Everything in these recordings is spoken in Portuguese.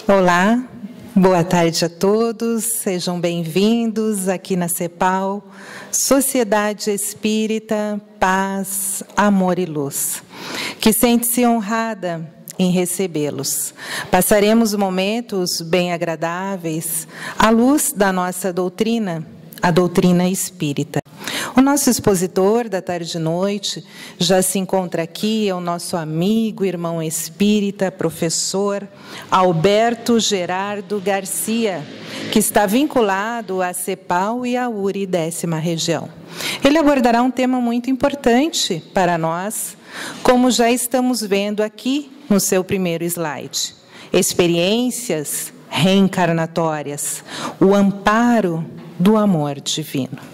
Olá, boa tarde a todos, sejam bem-vindos aqui na CEPAL, Sociedade Espírita, Paz, Amor e Luz, que sente-se honrada em recebê-los. Passaremos momentos bem agradáveis à luz da nossa doutrina, a doutrina espírita. O nosso expositor da tarde e noite já se encontra aqui, é o nosso amigo, irmão espírita, professor Alberto Gerardo Garcia, que está vinculado à CEPAL e à URI 10ª Região. Ele abordará um tema muito importante para nós, como já estamos vendo aqui no seu primeiro slide. Experiências reencarnatórias, o amparo do amor divino.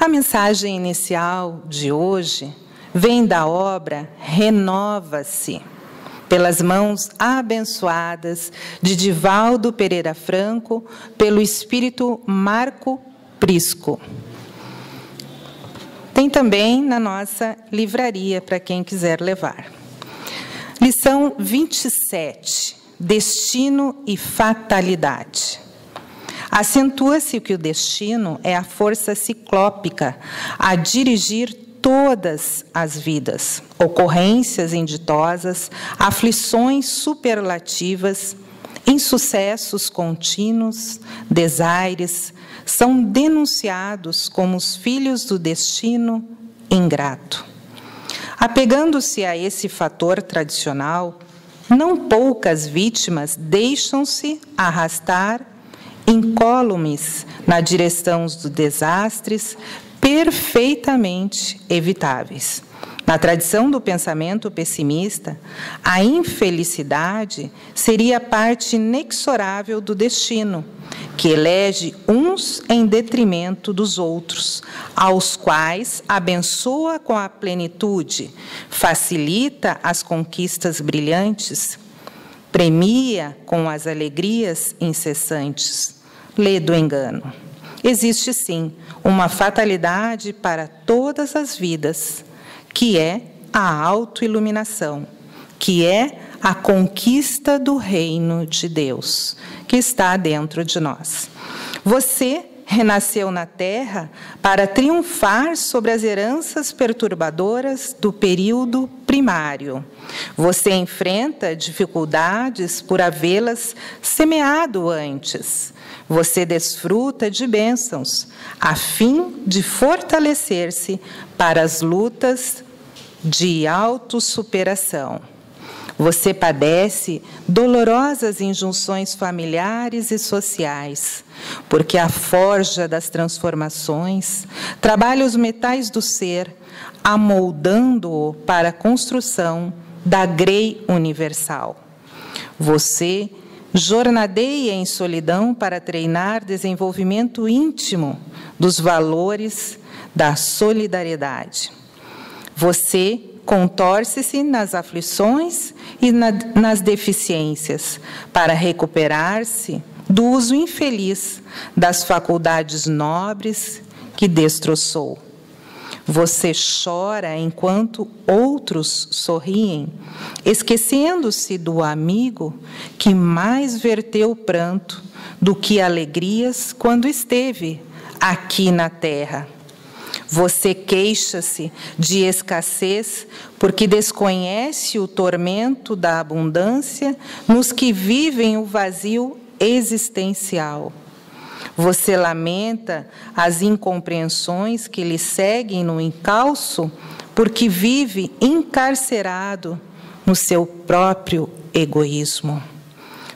A mensagem inicial de hoje vem da obra Renova-se, pelas mãos abençoadas de Divaldo Pereira Franco, pelo espírito Marco Prisco. Tem também na nossa livraria, para quem quiser levar. Lição 27, Destino e Fatalidade. Acentua-se que o destino é a força ciclópica a dirigir todas as vidas, ocorrências inditosas, aflições superlativas, insucessos contínuos, desaires, são denunciados como os filhos do destino ingrato. Apegando-se a esse fator tradicional, não poucas vítimas deixam-se arrastar incólumes na direção dos desastres perfeitamente evitáveis. Na tradição do pensamento pessimista, a infelicidade seria parte inexorável do destino, que elege uns em detrimento dos outros, aos quais abençoa com a plenitude, facilita as conquistas brilhantes, premia com as alegrias incessantes. Lê do engano. Existe, sim, uma fatalidade para todas as vidas, que é a autoiluminação, que é a conquista do reino de Deus, que está dentro de nós. Você renasceu na Terra para triunfar sobre as heranças perturbadoras do período primário. Você enfrenta dificuldades por havê-las semeado antes. Você desfruta de bênçãos, a fim de fortalecer-se para as lutas de autossuperação. Você padece dolorosas injunções familiares e sociais, porque a forja das transformações trabalha os metais do ser, amoldando-o para a construção da grei universal. Você jornadeia em solidão para treinar desenvolvimento íntimo dos valores da solidariedade. Você contorce-se nas aflições e nas deficiências para recuperar-se do uso infeliz das faculdades nobres que destroçou. Você chora enquanto outros sorriem, esquecendo-se do amigo que mais verteu pranto do que alegrias quando esteve aqui na terra. Você queixa-se de escassez porque desconhece o tormento da abundância nos que vivem o vazio existencial. Você lamenta as incompreensões que lhe seguem no encalço porque vive encarcerado no seu próprio egoísmo.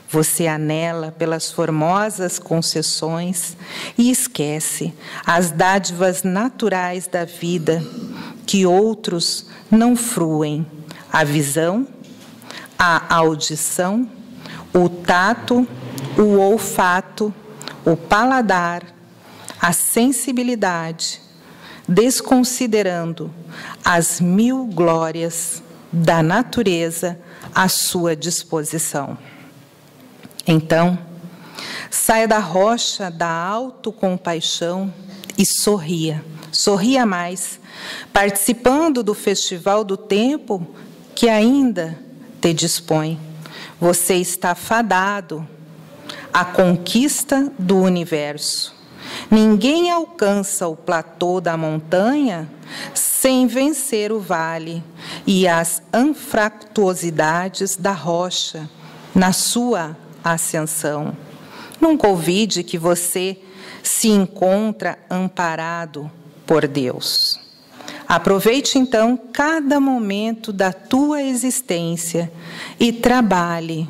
Você anela pelas formosas concessões e esquece as dádivas naturais da vida que outros não fruem: a visão, a audição, o tato, o olfato, o paladar, a sensibilidade, desconsiderando as 1000 glórias da natureza à sua disposição. Então, saia da rocha da autocompaixão e sorria, sorria mais, participando do festival do tempo que ainda te dispõe. Você está fadado à conquista do universo. Ninguém alcança o platô da montanha sem vencer o vale e as anfractuosidades da rocha na sua ascensão. Nunca ouvide que você se encontra amparado por Deus. Aproveite, então, cada momento da tua existência e trabalhe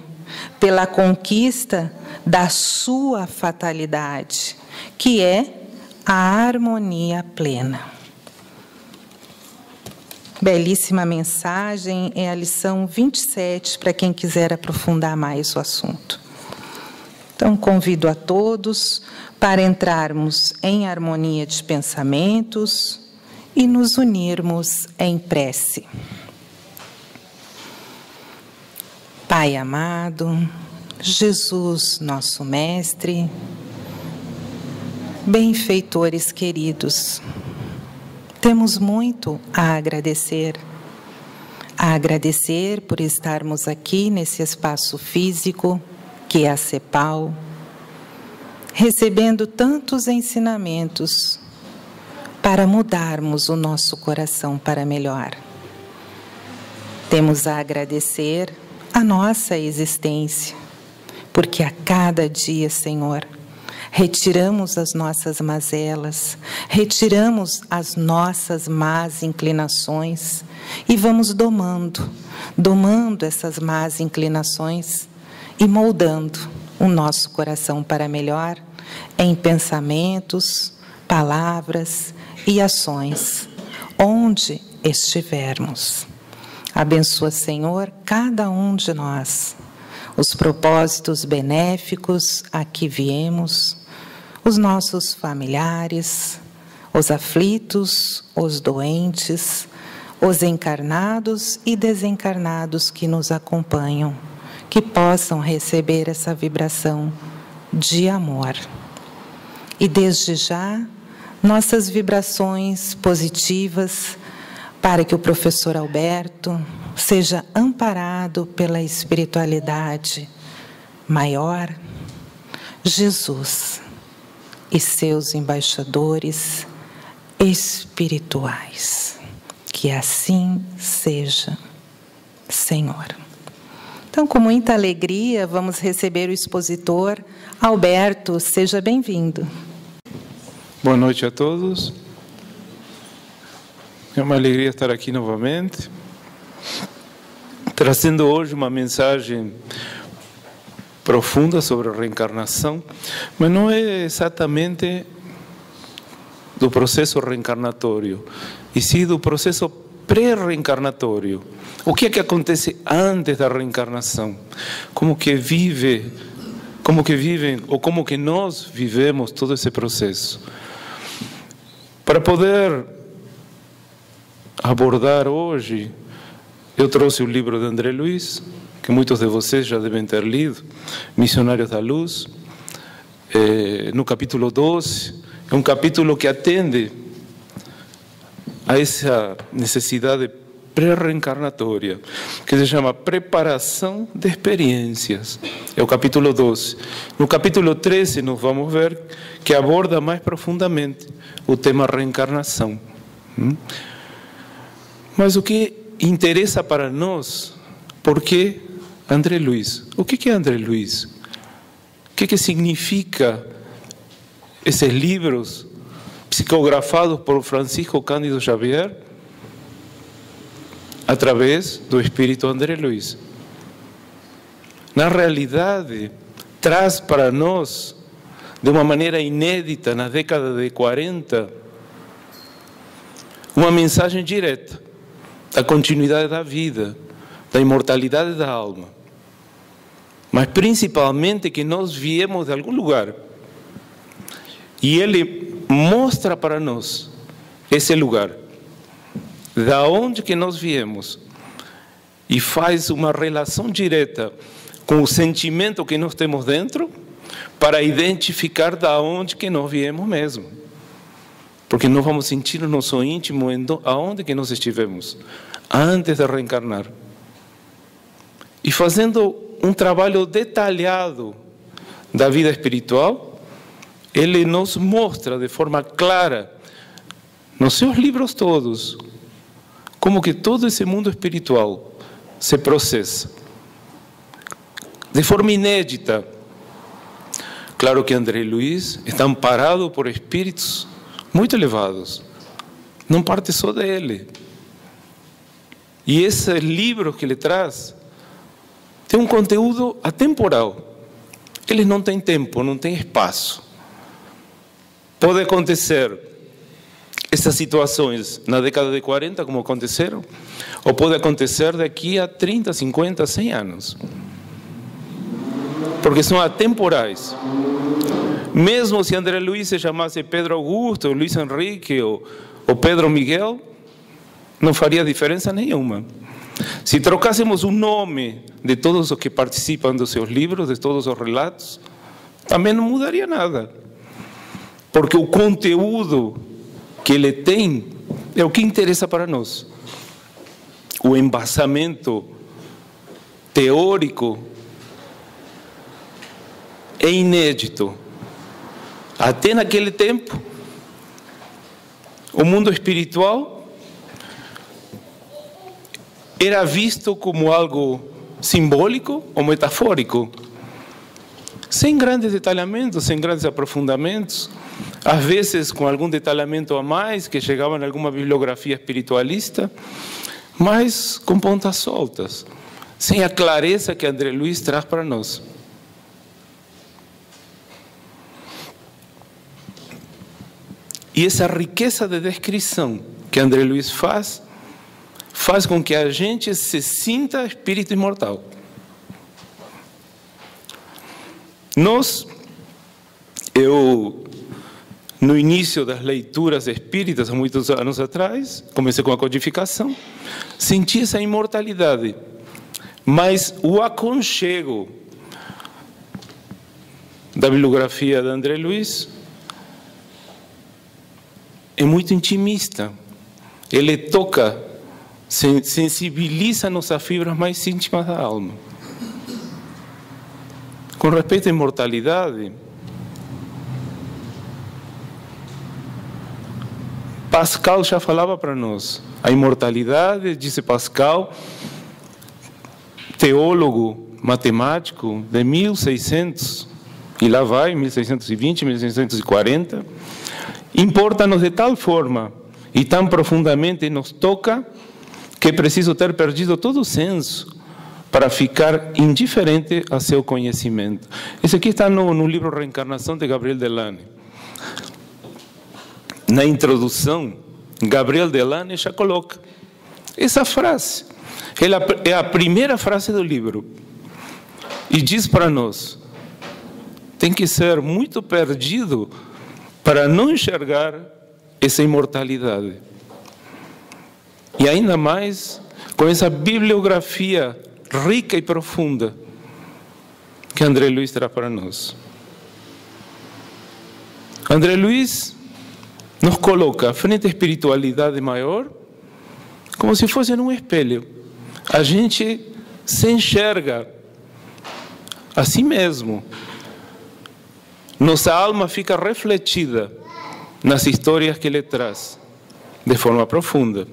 pela conquista da sua fatalidade, que é a harmonia plena. Belíssima mensagem, é a lição 27, para quem quiser aprofundar mais o assunto. Então, convido a todos para entrarmos em harmonia de pensamentos e nos unirmos em prece. Pai amado, Jesus, nosso Mestre, benfeitores queridos, temos muito a agradecer. A agradecer por estarmos aqui nesse espaço físico, que é a CEPAL, recebendo tantos ensinamentos para mudarmos o nosso coração para melhor. Temos a agradecer a nossa existência, porque a cada dia, Senhor, retiramos as nossas mazelas, retiramos as nossas más inclinações e vamos domando essas más inclinações e moldando o nosso coração para melhor em pensamentos, palavras e ações, onde estivermos. Abençoa, Senhor, cada um de nós, os propósitos benéficos a que viemos, os nossos familiares, os aflitos, os doentes, os encarnados e desencarnados que nos acompanham, que possam receber essa vibração de amor. E desde já, nossas vibrações positivas para que o professor Alberto seja amparado pela espiritualidade maior, Jesus e seus embaixadores espirituais. Que assim seja, Senhor. Então, com muita alegria, vamos receber o expositor Alberto. Seja bem-vindo. Boa noite a todos. É uma alegria estar aqui novamente, trazendo hoje uma mensagem profunda sobre a reencarnação, mas não é exatamente do processo reencarnatório, e sim do processo pré-reencarnatório. O que é que acontece antes da reencarnação? Como que vivem, ou como que nós vivemos todo esse processo? Para poder abordar hoje, eu trouxe o livro de André Luiz, que muitos de vocês já devem ter lido, Missionários da Luz, no capítulo 12, é um capítulo que atende a essa necessidade pré-reencarnatória, que se chama Preparação de Experiências. É o capítulo 12. No capítulo 13, nós vamos ver que aborda mais profundamente o tema reencarnação. Mas o que interessa para nós, por que André Luiz? O que é André Luiz? O que significa esses livros psicografados por Francisco Cândido Xavier através do Espírito André Luiz? Na realidade, traz para nós, de uma maneira inédita, na década de 40, uma mensagem direta da continuidade da vida, da imortalidade da alma, mas principalmente que nós viemos de algum lugar, e ele mostra para nós esse lugar, da onde que nós viemos, e faz uma relação direta com o sentimento que nós temos dentro, para identificar da onde que nós viemos mesmo. Porque nós vamos sentir no nosso íntimo aonde que nós estivemos, antes de reencarnar. e fazendo um trabalho detalhado da vida espiritual, ele nos mostra de forma clara, nos seus livros todos, como que todo esse mundo espiritual se processa. De forma inédita. Claro que André Luiz está amparado por espíritos muito elevados. Não parte só dele. E esses livros que ele traz têm um conteúdo atemporal. Eles não têm tempo, não têm espaço. Pode acontecer essas situações na década de 40, como aconteceram, ou pode acontecer daqui a 30, 50, 100 anos. Porque são atemporais. Mesmo se André Luiz se chamasse Pedro Augusto, ou Luiz Henrique, ou Pedro Miguel, não faria diferença nenhuma. Se trocássemos o nome de todos os que participam dos seus livros, de todos os relatos, também não mudaria nada. Porque o conteúdo que ele tem é o que interessa para nós. O embasamento teórico é inédito. Até naquele tempo, o mundo espiritual era visto como algo simbólico ou metafórico, sem grandes detalhamentos, sem grandes aprofundamentos, às vezes com algum detalhamento a mais, que chegava em alguma bibliografia espiritualista, mas com pontas soltas, sem a clareza que André Luiz traz para nós. E essa riqueza de descrição que André Luiz faz com que a gente se sinta espírito imortal. No início das leituras espíritas, há muitos anos atrás, comecei com a codificação, senti essa imortalidade, mas o aconchego da bibliografia de André Luiz é muito intimista. Ele toca, sensibiliza nossas fibras mais íntimas da alma. Com respeito à imortalidade, Pascal já falava para nós. A imortalidade, disse Pascal, teólogo matemático de 1600, e lá vai, 1620, 1640, importa-nos de tal forma e tão profundamente nos toca que é preciso ter perdido todo o senso para ficar indiferente a seu conhecimento. Isso aqui está no livro Reencarnação de Gabriel Delane. Na introdução, Gabriel Delane já coloca essa frase. Ela é a primeira frase do livro. E diz para nós, tem que ser muito perdido para não enxergar essa imortalidade. E ainda mais com essa bibliografia rica e profunda que André Luiz traz para nós. André Luiz nos coloca frente à espiritualidade maior como se fosse num espelho. A gente se enxerga a si mesmo. Nossa alma fica refletida nas histórias que ele traz de forma profunda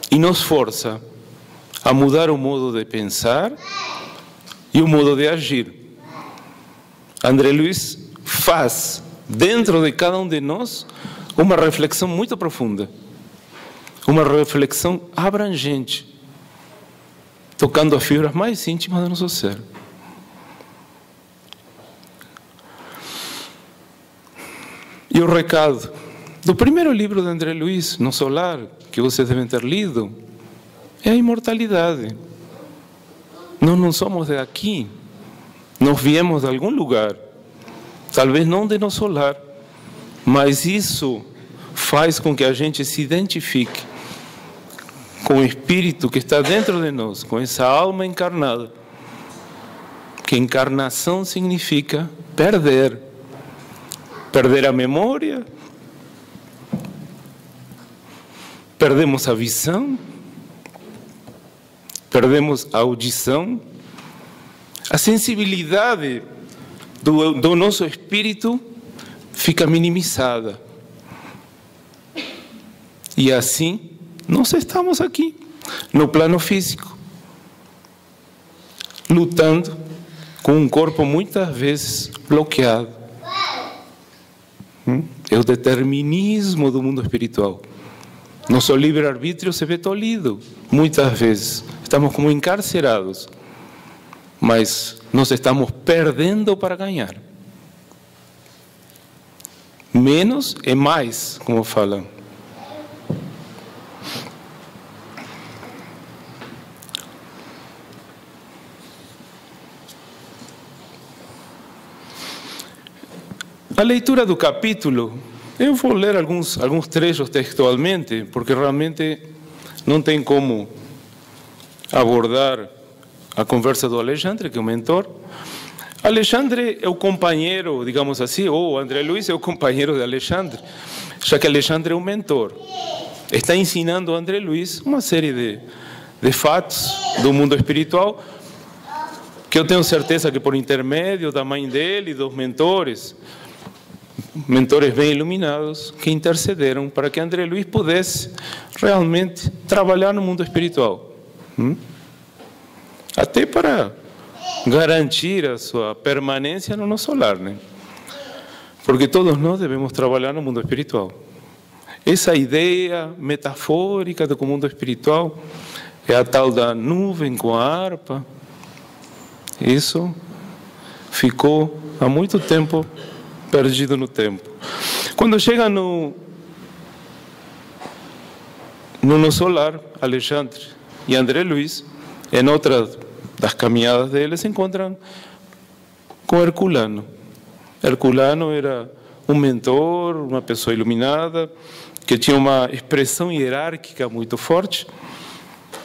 e nos força a mudar o modo de pensar e o modo de agir. André Luiz faz dentro de cada um de nós uma reflexão muito profunda, uma reflexão abrangente, tocando as fibras mais íntimas do nosso ser. E o recado do primeiro livro de André Luiz, No Solar, que vocês devem ter lido, é a imortalidade. Nós não somos de aqui, nós viemos de algum lugar, talvez não de nosso lar, mas isso faz com que a gente se identifique com o Espírito que está dentro de nós, com essa alma encarnada. Que encarnação significa perder a memória, perdemos a visão, perdemos a audição, a sensibilidade do nosso espírito fica minimizada. E assim, nós estamos aqui, no plano físico, lutando com um corpo muitas vezes bloqueado. É o determinismo do mundo espiritual. Nosso livre-arbítrio se vê tolhido, muitas vezes. Estamos como encarcerados, mas nós estamos perdendo para ganhar. Menos é mais, como falam. A leitura do capítulo, eu vou ler alguns trechos textualmente, porque realmente não tem como abordar a conversa do Alexandre, que é o mentor. Alexandre é o companheiro, digamos assim, ou André Luiz é o companheiro de Alexandre, já que Alexandre é o mentor. Está ensinando a André Luiz uma série de fatos do mundo espiritual, que eu tenho certeza que por intermédio da mãe dele e dos mentores bem iluminados, que intercederam para que André Luiz pudesse realmente trabalhar no mundo espiritual. Até para garantir a sua permanência no nosso lar, né? Porque todos nós devemos trabalhar no mundo espiritual. Essa ideia metafórica do mundo espiritual é a tal da nuvem com a harpa. Isso ficou há muito tempo perdido no tempo. Quando chega no nosso lar, Alexandre e André Luiz, em outra das caminhadas deles, se encontram com Herculano. Herculano era um mentor, uma pessoa iluminada, que tinha uma expressão hierárquica muito forte.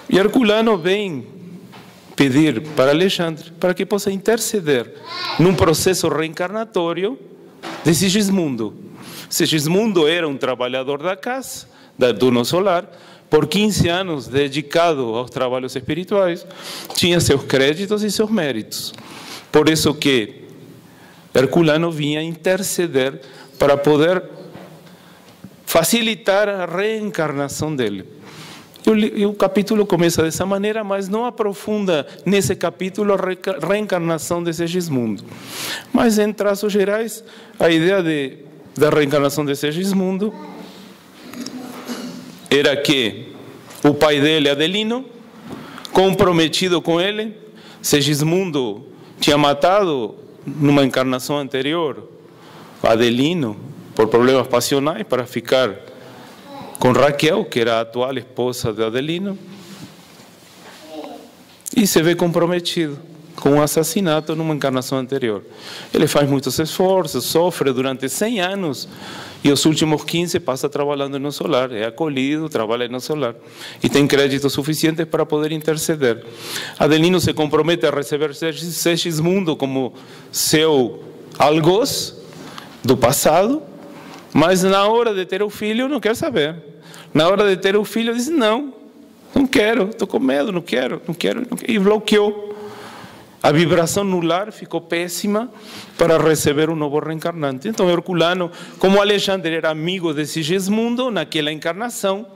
E Herculano vem pedir para Alexandre para que possa interceder num processo reencarnatório de Sigismundo. Sigismundo era um trabalhador da casa, do nosso lar, por 15 anos dedicado aos trabalhos espirituais, tinha seus créditos e seus méritos. Por isso que Herculano vinha interceder para poder facilitar a reencarnação dele. E o capítulo começa dessa maneira, mas não aprofunda nesse capítulo a reencarnação de Sigismundo. Mas, em traços gerais, a ideia da reencarnação de Sigismundo era que o pai dele, Adelino, comprometido com ele, Sigismundo tinha matado numa encarnação anterior Adelino por problemas passionais para ficar com Raquel, que era a atual esposa de Adelino, e se vê comprometido com um assassinato numa encarnação anterior. Ele faz muitos esforços, sofre durante 100 anos, e os últimos 15 passa trabalhando no solar, é acolhido, trabalha no solar, e tem créditos suficientes para poder interceder. Adelino se compromete a receber Sigismundo como seu algoz do passado, mas na hora de ter o filho não quer saber. Na hora de ter o filho diz, não quero, estou com medo, não quero, e bloqueou. A vibração no lar ficou péssima para receber um novo reencarnante. Então Herculano, como Alexandre era amigo de Sigismundo naquela encarnação,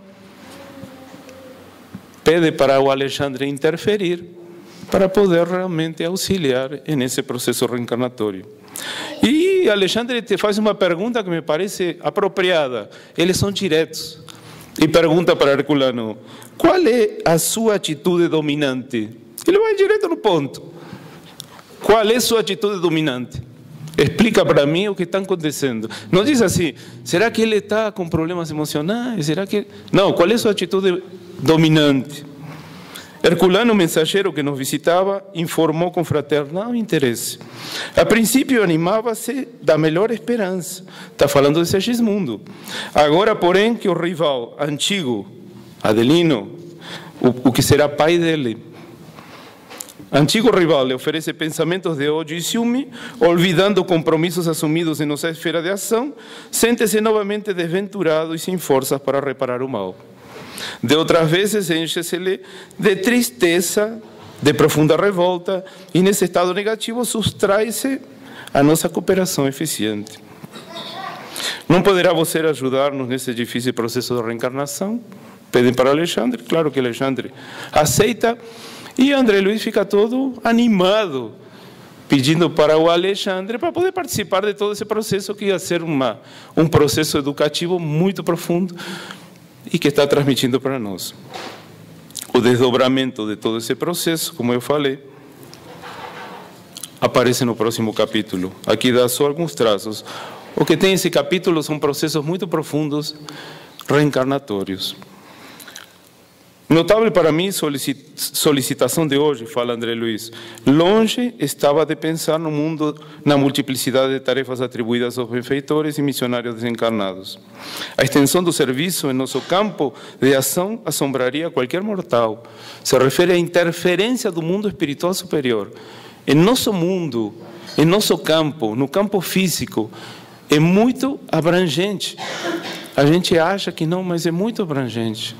pede para o Alexandre interferir para poder realmente auxiliar nesse processo reencarnatório. E Alexandre te faz uma pergunta que me parece apropriada. Eles são diretos. E pergunta para Herculano, qual é a sua atitude dominante? Ele vai direto no ponto. Qual é a sua atitude dominante? Explica para mim o que está acontecendo. Não diz assim, será que ele está com problemas emocionais? Será que... Não, qual é a sua atitude dominante? Herculano, mensageiro que nos visitava, informou com fraternal interesse. A princípio animava-se da melhor esperança. Está falando de Sigismundo. Agora, porém, que o rival antigo, Adelino, o que será pai dele, antigo rival, lhe oferece pensamentos de ódio e ciúme, olvidando compromissos assumidos em nossa esfera de ação, sente-se novamente desventurado e sem forças para reparar o mal. De outras vezes, enche-se-lhe de tristeza, de profunda revolta, e nesse estado negativo sustrai-se a nossa cooperação eficiente. Não poderá você ajudar-nos nesse difícil processo de reencarnação? Pedem para Alexandre, claro que Alexandre aceita, e André Luiz fica todo animado, pedindo para o Alexandre para poder participar de todo esse processo, que ia ser um processo educativo muito profundo e que está transmitindo para nós. O desdobramento de todo esse processo, como eu falei, aparece no próximo capítulo. Aqui dá só alguns traços. O que tem esse capítulo são processos muito profundos, reencarnatórios. Notável para mim, solicitação de hoje, fala André Luiz. Longe estava de pensar no mundo, na multiplicidade de tarefas atribuídas aos benfeitores e missionários desencarnados. A extensão do serviço em nosso campo de ação assombraria qualquer mortal. Se refere à interferência do mundo espiritual superior. Em nosso mundo, em nosso campo, no campo físico, é muito abrangente. A gente acha que não, mas é muito abrangente.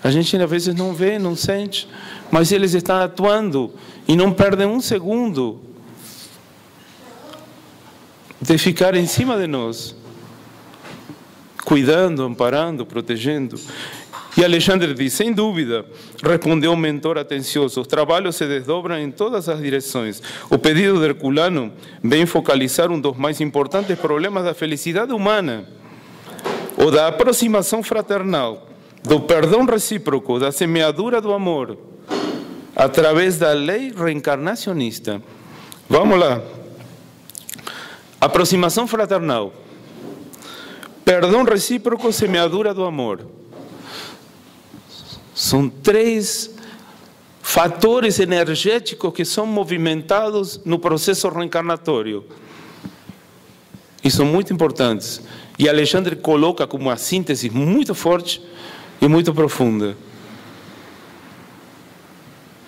A gente às vezes não vê, não sente, mas eles estão atuando e não perdem um segundo de ficar em cima de nós, cuidando, amparando, protegendo. E Alexandre diz, sem dúvida, respondeu o mentor atencioso, os trabalhos se desdobram em todas as direções. O pedido de Herculano vem focalizar um dos mais importantes problemas da felicidade humana, o da aproximação fraternal, do perdão recíproco, da semeadura do amor, através da lei reencarnacionista. Vamos lá. Aproximação fraternal, perdão recíproco, semeadura do amor. São três fatores energéticos que são movimentados no processo reencarnatório. E são muito importantes. E Alexandre coloca como uma síntese muito forte e muito profunda.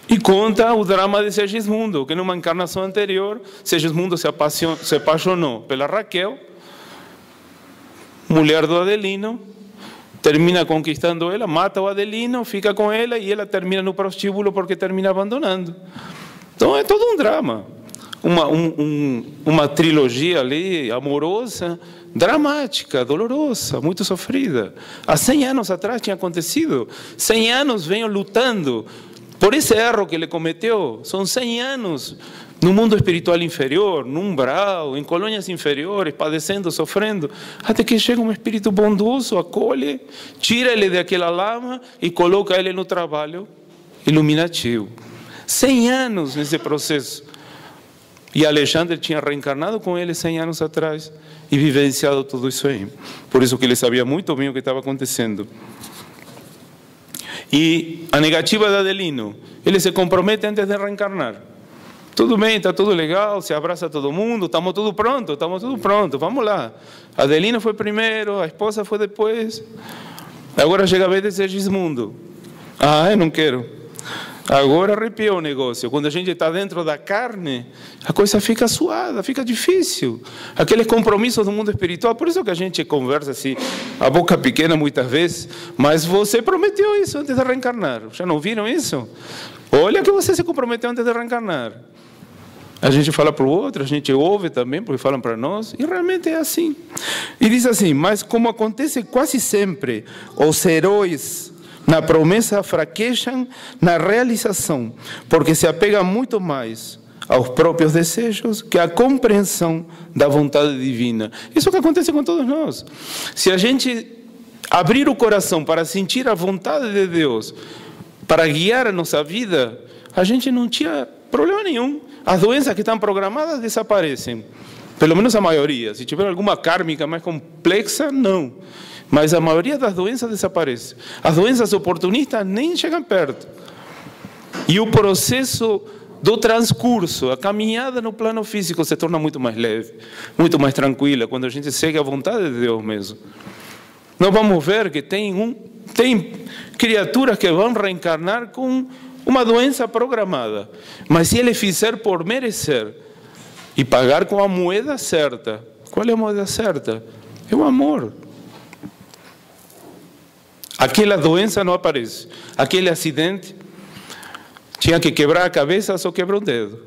E conta o drama de Segismundo, que numa encarnação anterior, Segismundo se apaixonou pela Raquel, mulher do Adelino, termina conquistando ela, mata o Adelino, fica com ela e ela termina no prostíbulo porque termina abandonando. Então é todo um drama. Uma trilogia ali amorosa, dramática, dolorosa, muito sofrida. Há 100 anos atrás tinha acontecido. 100 anos venho lutando por esse erro que ele cometeu. São 100 anos no mundo espiritual inferior, no umbral, em colônias inferiores, padecendo, sofrendo, até que chega um espírito bondoso, acolhe, tira ele daquela lama e coloca ele no trabalho iluminativo. 100 anos nesse processo. E Alexandre tinha reencarnado com ele 100 anos atrás e vivenciado tudo isso aí. Por isso que ele sabia muito bem o que estava acontecendo. E a negativa de Adelino, ele se compromete antes de reencarnar. Tudo bem, está tudo legal, se abraça todo mundo, estamos tudo pronto, vamos lá. Adelino foi primeiro, a esposa foi depois. Agora chega a vez de Segismundo. Ah, eu não quero. Agora arrepiou o negócio. Quando a gente está dentro da carne, a coisa fica suada, fica difícil. Aqueles compromissos do mundo espiritual, por isso que a gente conversa assim, a boca pequena muitas vezes, mas você prometeu isso antes de reencarnar. Já não viram isso? Olha que você se comprometeu antes de reencarnar. A gente fala para o outro, a gente ouve também, porque falam para nós, e realmente é assim. E diz assim, mas como acontece quase sempre, os heróis na promessa fraquejam na realização, porque se apegam muito mais aos próprios desejos que à compreensão da vontade divina. Isso que acontece com todos nós. Se a gente abrir o coração para sentir a vontade de Deus, para guiar a nossa vida, a gente não tinha problema nenhum. As doenças que estão programadas desaparecem. Pelo menos a maioria. Se tiver alguma kármica mais complexa, não. Mas a maioria das doenças desaparece. As doenças oportunistas nem chegam perto. E o processo do transcurso, a caminhada no plano físico se torna muito mais leve, muito mais tranquila, quando a gente segue a vontade de Deus mesmo. Nós vamos ver que tem criaturas que vão reencarnar com uma doença programada. Mas se ele fizer por merecer e pagar com a moeda certa, qual é a moeda certa? É o amor. Aquela doença não aparece. Aquele acidente, tinha que quebrar a cabeça, só quebrou o dedo.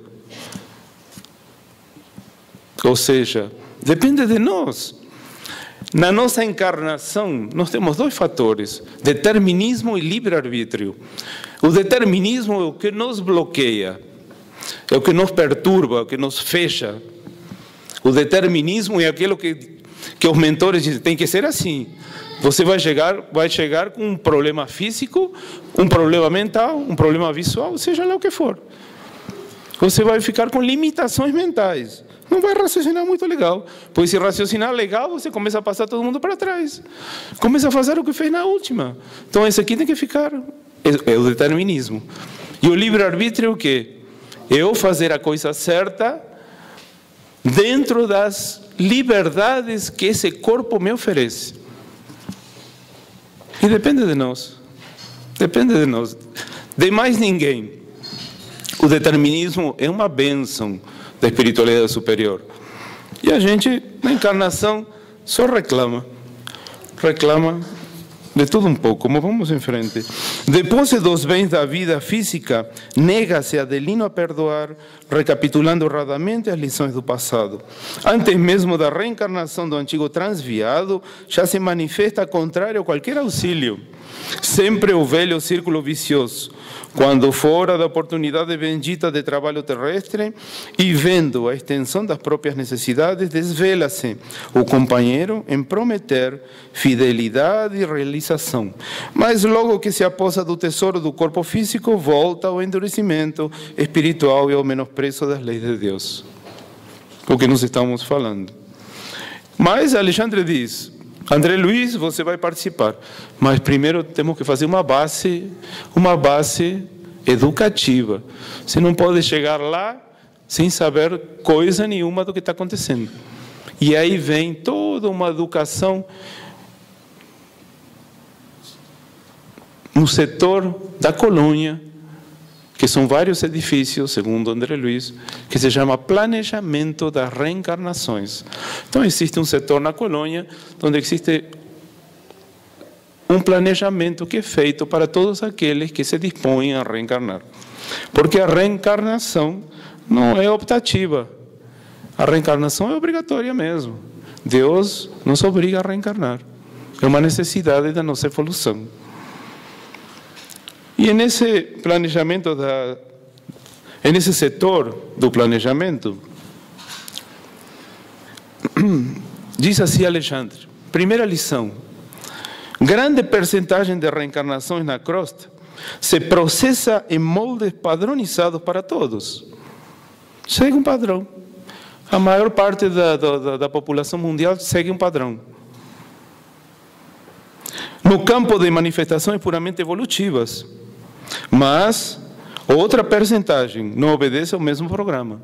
Ou seja, depende de nós. Na nossa encarnação, nós temos dois fatores: determinismo e livre-arbítrio. O determinismo é o que nos bloqueia, é o que nos perturba, é o que nos fecha. O determinismo é aquilo que os mentores dizem, tem que ser assim. Você vai chegar com um problema físico, um problema mental, um problema visual, seja lá o que for. Você vai ficar com limitações mentais. Não vai raciocinar muito legal. Pois se raciocinar legal, você começa a passar todo mundo para trás. Começa a fazer o que fez na última. Então, esse aqui tem que ficar. É o determinismo. E o livre-arbítrio é o quê? É eu fazer a coisa certa dentro das liberdades que esse corpo me oferece. E depende de nós. Depende de nós. De mais ninguém. O determinismo é uma bênção da espiritualidade superior. E a gente, na encarnação, só reclama. Reclama de tudo um pouco, mas vamos em frente. Depois dos bens da vida física, nega-se Adelino a perdoar, recapitulando erradamente as lições do passado. Antes mesmo da reencarnação do antigo transviado, já se manifesta contrário a qualquer auxílio. Sempre o velho círculo vicioso. Quando fora da oportunidade bendita de trabalho terrestre e vendo a extensão das próprias necessidades, desvela-se o companheiro em prometer fidelidade e realização. Mas logo que se apossa do tesouro do corpo físico, volta ao endurecimento espiritual e ao menosprezo das leis de Deus. O que nós estamos falando. Mas Alexandre diz: André Luiz, você vai participar, mas primeiro temos que fazer uma base educativa. Você não pode chegar lá sem saber coisa nenhuma do que está acontecendo. E aí vem toda uma educação no setor da colônia, que são vários edifícios, segundo André Luiz, que se chama planejamento das reencarnações. Então, existe um setor na colônia onde existe um planejamento que é feito para todos aqueles que se dispõem a reencarnar. Porque a reencarnação não é optativa. A reencarnação é obrigatória mesmo. Deus nos obriga a reencarnar. É uma necessidade da nossa evolução. E nesse planejamento, nesse setor do planejamento, diz assim Alexandre, primeira lição: grande percentagem de reencarnações na crosta se processa em moldes padronizados para todos. Segue um padrão. A maior parte da população mundial segue um padrão. No campo de manifestações puramente evolutivas. Mas outra percentagem não obedece ao mesmo programa,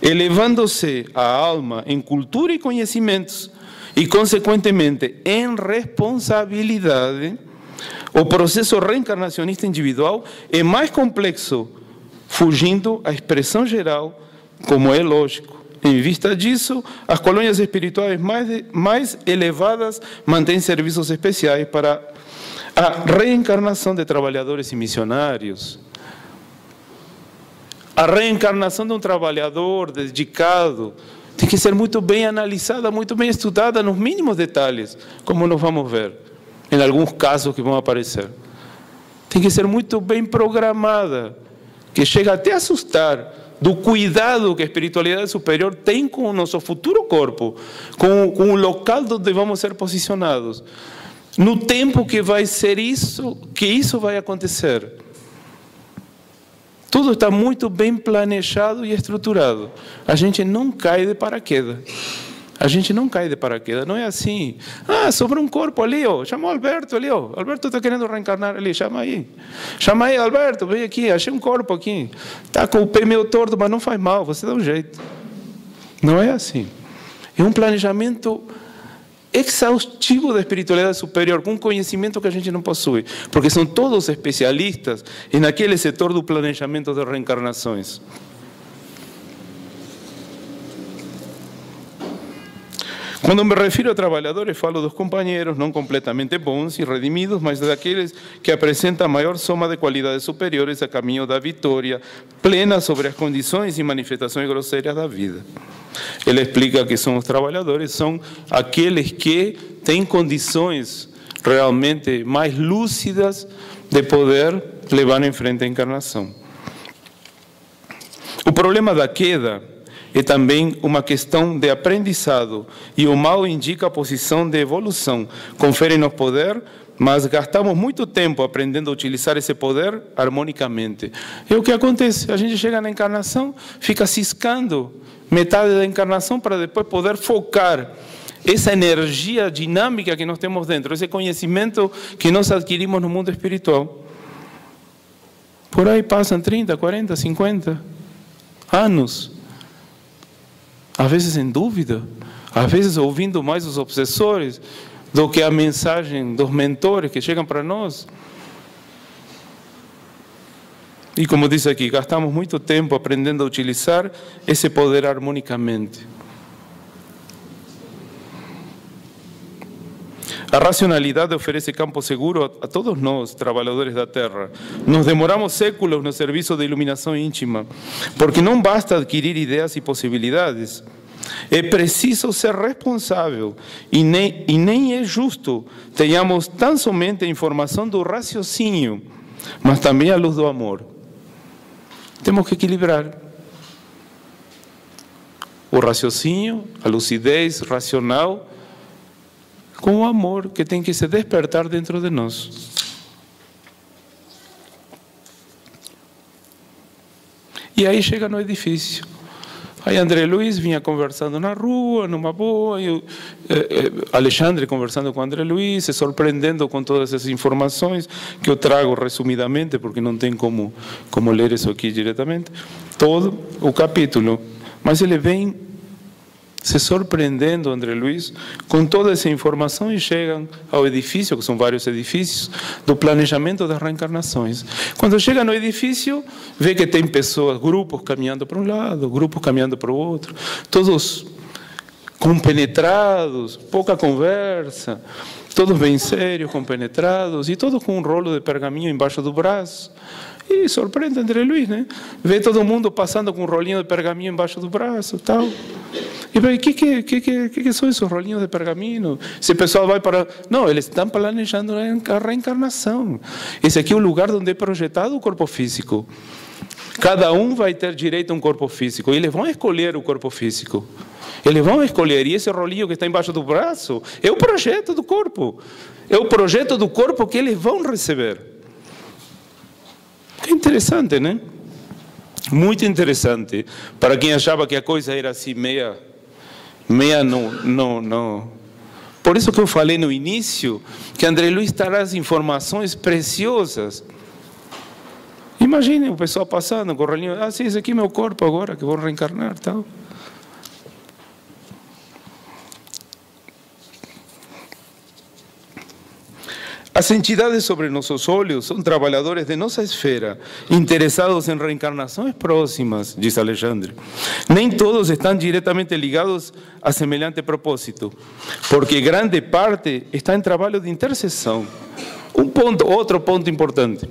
elevando-se a alma em cultura e conhecimentos e, consequentemente, em responsabilidade. O processo reencarnacionista individual é mais complexo, fugindo à expressão geral, como é lógico. Em vista disso, as colônias espirituais mais elevadas mantêm serviços especiais para a reencarnação de trabalhadores e missionários. A reencarnação de um trabalhador dedicado tem que ser muito bem analisada, muito bem estudada nos mínimos detalhes, como nós vamos ver em alguns casos que vão aparecer. Tem que ser muito bem programada, que chega até a assustar do cuidado que a espiritualidade superior tem com o nosso futuro corpo, com o local onde vamos ser posicionados. No tempo que vai ser isso, que isso vai acontecer. Tudo está muito bem planejado e estruturado. A gente não cai de paraquedas. A gente não cai de paraquedas, não é assim. Ah, sobrou um corpo ali, ó. Chama o Alberto ali, ó. Alberto está querendo reencarnar ali, chama aí. Chama aí, Alberto, vem aqui, achei um corpo aqui. Está com o pé meio torto, mas não faz mal, você dá um jeito. Não é assim. É um planejamento exaustivo da espiritualidade superior, com conhecimento que a gente não possui, porque são todos especialistas naquele setor do planejamento das Quando me refiro a trabalhadores, falo dos companheiros não completamente bons e redimidos, mas daqueles que apresentam a maior soma de qualidades superiores a caminho da vitória plena sobre as condições e manifestações grosseiras da vida. Ele explica que são os trabalhadores, são aqueles que têm condições realmente mais lúcidas de poder levar em frente a encarnação. O problema da queda é também uma questão de aprendizado, e o mal indica a posição de evolução. Confere-nos poder, mas gastamos muito tempo aprendendo a utilizar esse poder harmonicamente. E o que acontece? A gente chega na encarnação, fica ciscando metade da encarnação para depois poder focar essa energia dinâmica que nós temos dentro, esse conhecimento que nós adquirimos no mundo espiritual. Por aí passam 30, 40, 50 anos. Às vezes em dúvida, às vezes ouvindo mais os obsessores do que a mensagem dos mentores que chegam para nós. E como diz aqui, gastamos muito tempo aprendendo a utilizar esse poder harmonicamente. A racionalidade oferece campo seguro a todos nós, trabalhadores da Terra. Nos demoramos séculos no serviço da iluminação íntima, porque não basta adquirir ideias e possibilidades. É preciso ser responsável e nem é justo tenhamos tão somente a informação do raciocínio, mas também a luz do amor. Temos que equilibrar o raciocínio, a lucidez racional, com o amor que tem que se despertar dentro de nós. E aí chega no edifício. Aí André Luiz vinha conversando na rua, numa boa, e Alexandre conversando com André Luiz, se surpreendendo com todas essas informações que eu trago resumidamente, porque não tem como ler isso aqui diretamente, todo o capítulo. Mas ele vem se surpreendendo, André Luiz, com toda essa informação, e chegam ao edifício, que são vários edifícios, do planejamento das reencarnações. Quando chega no edifício, vê que tem pessoas, grupos caminhando para um lado, grupos caminhando para o outro, todos compenetrados, pouca conversa, todos bem sérios, compenetrados, e todos com um rolo de pergaminho embaixo do braço. E surpreende André Luiz, né? Vê todo mundo passando com um rolinho de pergaminho embaixo do braço, tal. E vai, que são esses rolinhos de pergaminho? Se o pessoal vai para... Não, eles estão planejando a reencarnação. Esse aqui é o lugar onde é projetado o corpo físico. Cada um vai ter direito a um corpo físico. E eles vão escolher o corpo físico. Eles vão escolher. E esse rolinho que está embaixo do braço é o projeto do corpo. É o projeto do corpo que eles vão receber. Que interessante, né? Muito interessante. Para quem achava que a coisa era assim, meia não. Por isso que eu falei no início, que André Luiz traz informações preciosas. Imaginem o pessoal passando com o rolinho, sim, esse aqui é meu corpo agora, que vou reencarnar, tal. As entidades sobre nossos olhos são trabalhadores de nossa esfera, interessados em reencarnações próximas, diz Alexandre. Nem todos estão diretamente ligados a semelhante propósito, porque grande parte está em trabalho de intercessão. Outro ponto importante,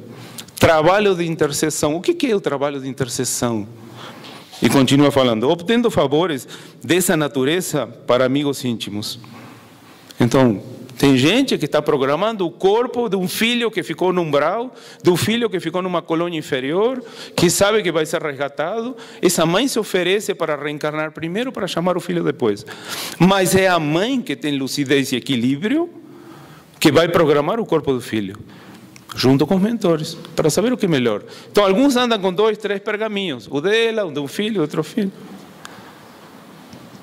trabalho de intercessão. O que é o trabalho de intercessão? E continua falando, obtendo favores dessa natureza para amigos íntimos. Então, tem gente que está programando o corpo de um filho que ficou no umbral, de um filho que ficou numa colônia inferior, que sabe que vai ser resgatado. Essa mãe se oferece para reencarnar primeiro, para chamar o filho depois. Mas é a mãe que tem lucidez e equilíbrio que vai programar o corpo do filho, junto com os mentores, para saber o que é melhor. Então, alguns andam com 2, 3 pergaminhos, o dela, o de um filho, outro filho,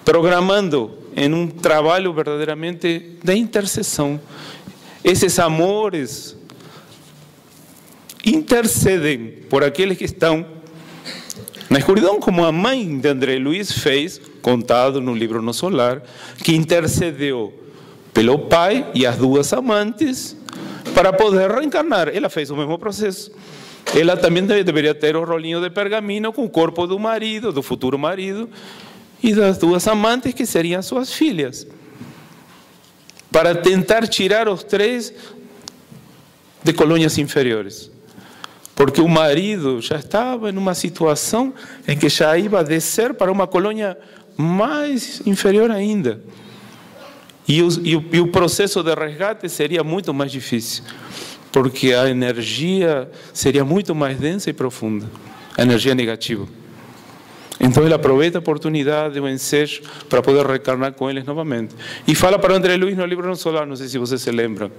programando em um trabalho verdadeiramente de intercessão. Esses amores intercedem por aqueles que estão na escuridão, como a mãe de André Luiz fez, contado no livro Nosso Lar, que intercedeu pelo pai e as duas amantes para poder reencarnar. Ela fez o mesmo processo. Ela também deveria ter o rolinho de pergaminho com o corpo do marido, do futuro marido, e das duas amantes que seriam suas filhas. para tentar tirar os 3 de colônias inferiores. Porque o marido já estava em uma situação em que já ia descer para uma colônia mais inferior ainda. E o processo de resgate seria muito mais difícil, porque a energia seria muito mais densa e profunda, a energia negativa. Então ele aproveita a oportunidade, o ensejo, para poder reencarnar com eles novamente. E fala para André Luiz no livro No Solar, não sei se vocês se lembram: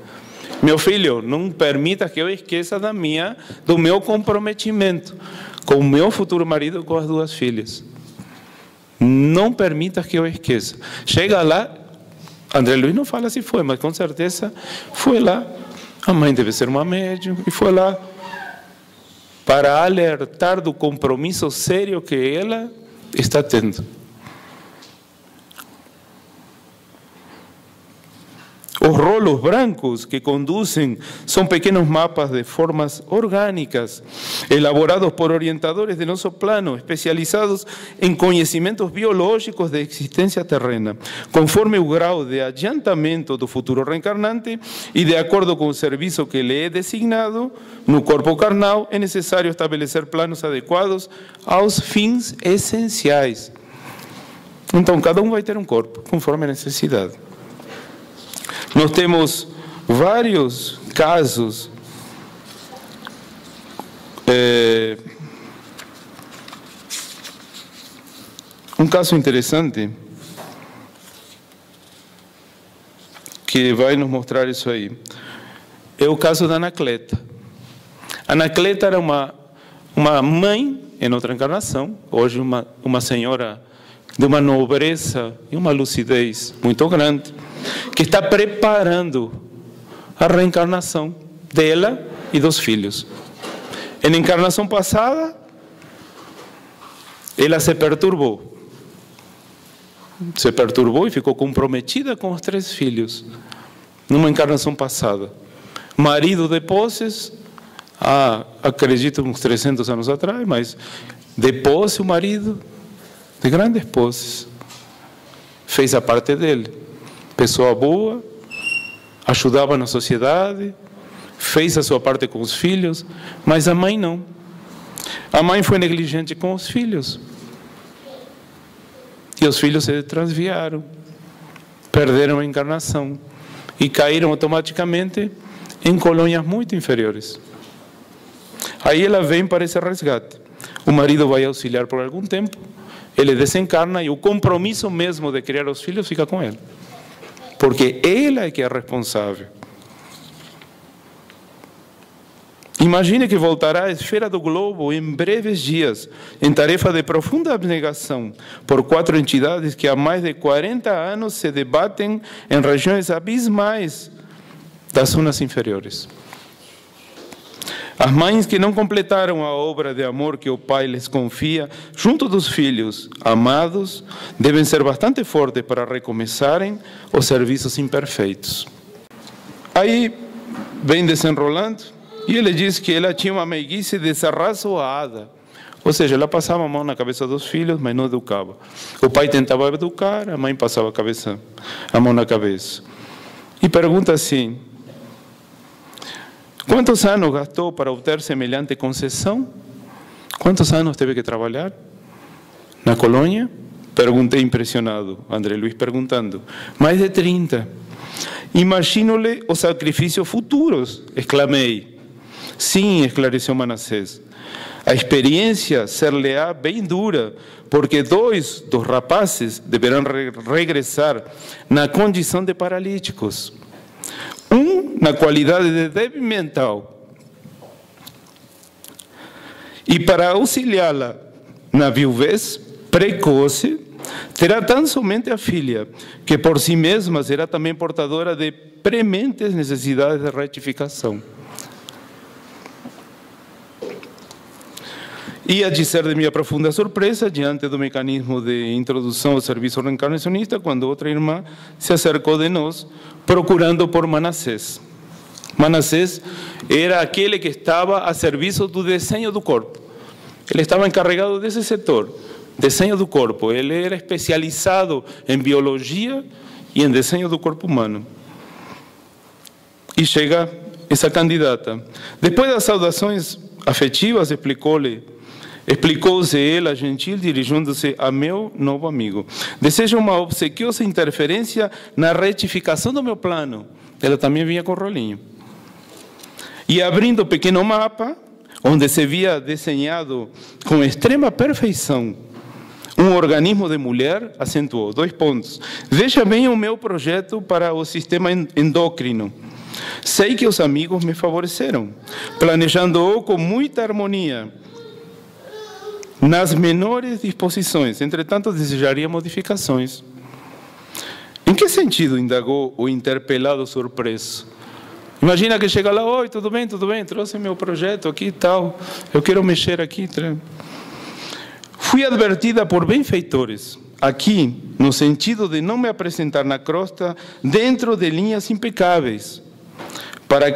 meu filho, não permita que eu esqueça do meu comprometimento com o meu futuro marido e com as 2 filhas. Não permita que eu esqueça. Chega lá, André Luiz não fala se foi, mas com certeza foi lá. A mãe deve ser uma médium, e foi lá para alertar do compromisso sério que ela está tendo. Os rolos brancos que conduzem são pequenos mapas de formas orgânicas, elaborados por orientadores de nosso plano, especializados em conhecimentos biológicos de existência terrena, conforme o grau de adiantamento do futuro reencarnante e de acordo com o serviço que lhe é designado no corpo carnal, é necessário estabelecer planos adequados aos fins essenciais. Então, cada um vai ter um corpo, conforme a necessidade. Nós temos vários casos um caso interessante que vai nos mostrar isso aí é o caso da Anacleta. Anacleta era uma mãe em outra encarnação, hoje uma senhora de uma nobreza e uma lucidez muito grande, que está preparando a reencarnação dela e dos filhos. Na encarnação passada, ela se perturbou e ficou comprometida com os 3 filhos, numa encarnação passada. Marido de posses, acredito uns 300 anos atrás, mas de posse o marido, de grandes posses, fez a parte dele. Pessoa boa, ajudava na sociedade, fez a sua parte com os filhos, mas a mãe não. A mãe foi negligente com os filhos. E os filhos se transviaram, perderam a encarnação e caíram automaticamente em colônias muito inferiores. Aí ela vem para esse resgate. O marido vai auxiliar por algum tempo, ele desencarna e o compromisso mesmo de criar os filhos fica com ele. Porque ela é que é responsável. Imagine que voltará à esfera do globo em breves dias, em tarefa de profunda abnegação, por 4 entidades que há mais de 40 anos se debatem em regiões abismais das zonas inferiores. As mães que não completaram a obra de amor que o pai lhes confia, junto dos filhos amados, devem ser bastante fortes para recomeçarem os serviços imperfeitos. Aí vem desenrolando e ele diz que ela tinha uma meiguice desarrazoada. Ou seja, ela passava a mão na cabeça dos filhos, mas não educava. O pai tentava educar, a mãe passava a mão na cabeça. E pergunta assim: quantos anos gastou para obter semelhante concessão? Quantos anos teve que trabalhar na colônia? Perguntei impressionado, André Luiz perguntando. Mais de 30. Imagino-lhe os sacrifícios futuros, exclamei. Sim, esclareceu Manassés. A experiência ser-lhe-á bem dura, porque 2 dos rapazes deverão regressar na condição de paralíticos. Um na qualidade de débil mental. E para auxiliá-la na viuvez precoce, terá tão somente a filha, que por si mesma será também portadora de prementes necessidades de retificação. E a dizer de minha profunda surpresa, diante do mecanismo de introdução ao serviço reencarnacionista, quando outra irmã se acercou de nós, procurando por Manassés. Manassés era aquele que estava a serviço do desenho do corpo. Ele estava encarregado desse setor, desenho do corpo. Ele era especializado em biologia e em desenho do corpo humano. E chega essa candidata. Depois das saudações afetivas, explicou-se ela, gentil, dirigindo-se a meu novo amigo. Desejo uma obsequiosa interferência na retificação do meu plano. Ela também vinha com o rolinho. E abrindo o pequeno mapa, onde se via desenhado com extrema perfeição um organismo de mulher, acentuou 2 pontos. Veja bem o meu projeto para o sistema endócrino. Sei que os amigos me favoreceram, planejando-o com muita harmonia, nas menores disposições. Entretanto, desejaria modificações. Em que sentido, indagou o interpelado surpreso? Imagina que chega lá: oi, tudo bem, trouxe meu projeto aqui e tal, eu quero mexer aqui. Fui advertida por benfeitores, aqui, no sentido de não me apresentar na crosta dentro de linhas impecáveis para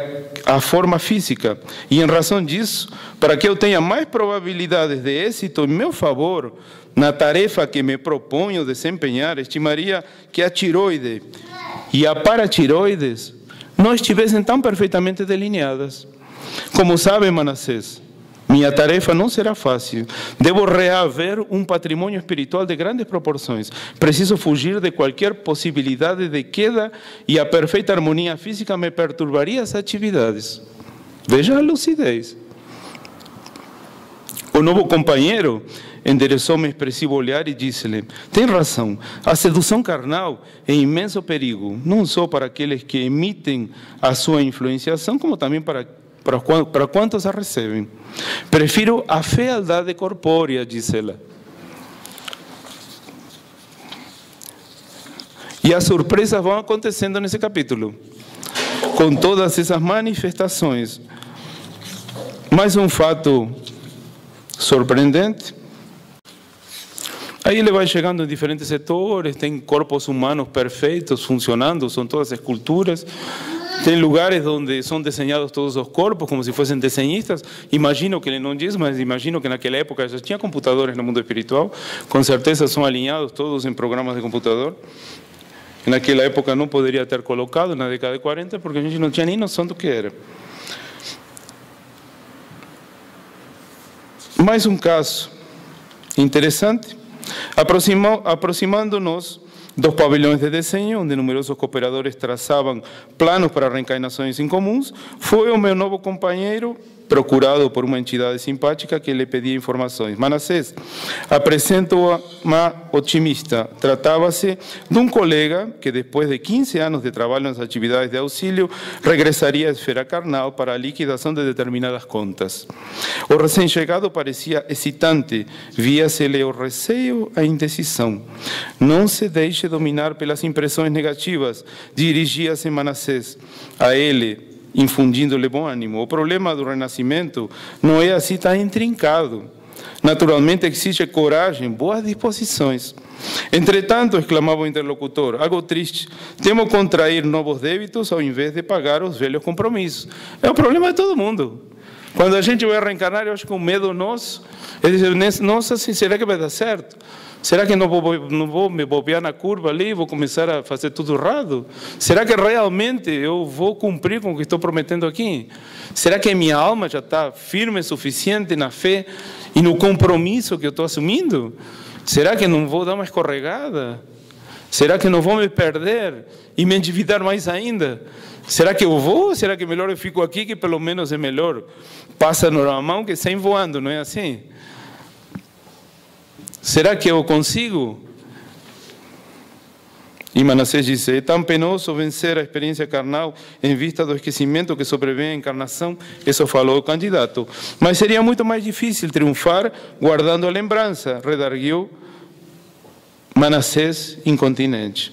a forma física, e em razão disso, para que eu tenha mais probabilidades de êxito em meu favor na tarefa que me proponho desempenhar, estimaria que a tiroide e a paratiroides não estivessem tão perfeitamente delineadas. Como sabe, Manassés, minha tarefa não será fácil. Devo reaver um patrimônio espiritual de grandes proporções. Preciso fugir de qualquer possibilidade de queda e a perfeita harmonia física me perturbaria as atividades. Veja a lucidez. O novo companheiro endereçou-me expressivo olhar e disse-lhe: tem razão, a sedução carnal é imenso perigo, não só para aqueles que emitem a sua influenciação, como também para quantos a recebem. Prefiro a fealdade corpórea, disse ela. E as surpresas vão acontecendo nesse capítulo, com todas essas manifestações. Mais um fato surpreendente. Aí ele vai chegando em diferentes setores, tem corpos humanos perfeitos, funcionando, são todas esculturas. Tem lugares onde são desenhados todos os corpos, como se fossem desenhistas. Imagino que ele não diz, mas imagino que naquela época já tinha computadores no mundo espiritual. Com certeza são alinhados todos em programas de computador. Naquela época não poderia ter colocado, na década de 40, porque a gente não tinha nem noção do que era. Mais um caso interessante. Aproximando-nos dos pavilhões de desenho, onde numerosos cooperadores traçavam planos para reencarnações incomuns, foi o meu novo companheiro, procurado por uma entidade simpática que lhe pedia informações. Manassés, apresento-a otimista. Tratava-se de um colega que, depois de 15 anos de trabalho nas atividades de auxílio, regressaria à esfera carnal para a liquidação de determinadas contas. O recém-chegado parecia excitante, via-se-lhe o receio, a indecisão. Não se deixe dominar pelas impressões negativas, dirigia-se Manassés a ele, infundindo-lhe bom ânimo. O problema do renascimento não é assim tão intrincado. Naturalmente exige coragem, boas disposições. Entretanto, exclamava o interlocutor, algo triste, temo contrair novos débitos ao invés de pagar os velhos compromissos. É o problema de todo mundo. Quando a gente vai reencarnar, eu acho que o medo nosso é dizer: nossa, será que vai dar certo? Será que não vou me bobear na curva ali e vou começar a fazer tudo errado? Será que realmente eu vou cumprir com o que estou prometendo aqui? Será que minha alma já está firme o suficiente na fé e no compromisso que eu estou assumindo? Será que não vou dar uma escorregada? Será que não vou me perder e me endividar mais ainda? Será que eu vou ou será que melhor eu fico aqui, que pelo menos é melhor? Passa na mão que sai voando, não é assim? Será que eu consigo? E Manassés disse: é tão penoso vencer a experiência carnal em vista do esquecimento que sobrevém à encarnação. Isso falou o candidato. Mas seria muito mais difícil triunfar guardando a lembrança, redarguiu Manassés incontinente.